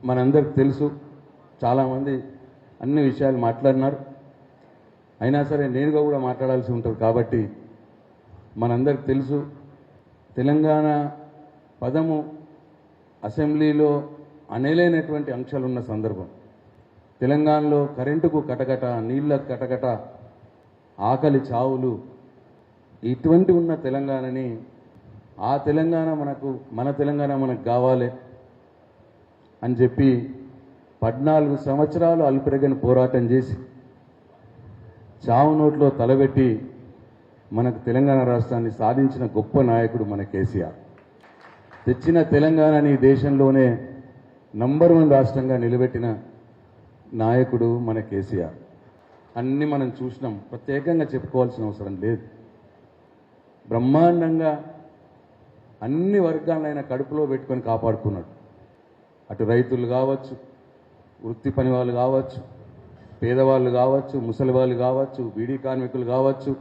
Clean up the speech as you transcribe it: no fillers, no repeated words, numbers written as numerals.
మనందరికి తెలుసు, చాలామంది అన్ని విషయాలు మాట్లాడినారు. అయినా సరే నేనుగా కూడా మాట్లాడాల్సి ఉంటుంది. కాబట్టి మనందరికి తెలుసు, తెలంగాణ పదము అసెంబ్లీలో అనేలేనటువంటి అంశాలు ఉన్న సందర్భం. తెలంగాణలో కరెంటుకు కటకట, నీళ్ళకు కటకట, ఆకలి చావులు ఇటువంటి ఉన్న తెలంగాణని, ఆ తెలంగాణ మన తెలంగాణ మనకు కావాలి అని చెప్పి 14 సంవత్సరాలు అలుపెరగని పోరాటం చేసి చావు నోట్లో తలబెట్టి మనకు తెలంగాణ రాష్ట్రాన్ని సాధించిన గొప్ప నాయకుడు మన కేసీఆర్. తెచ్చిన తెలంగాణని దేశంలోనే నంబర్ 1 రాష్ట్రంగా నిలబెట్టిన నాయకుడు మన కేసీఆర్. అన్నీ మనం చూసినాం, ప్రత్యేకంగా చెప్పుకోవాల్సిన అవసరం లేదు. బ్రహ్మాండంగా అన్ని వర్గాలైన కడుపులో పెట్టుకొని కాపాడుకున్నాడు. అటు రైతులు కావచ్చు, వృత్తి పని వాళ్ళు కావచ్చు, పేదవాళ్ళు కావచ్చు, ముసలి వాళ్ళు కావచ్చు, బీడీ కార్మికులు కావచ్చు,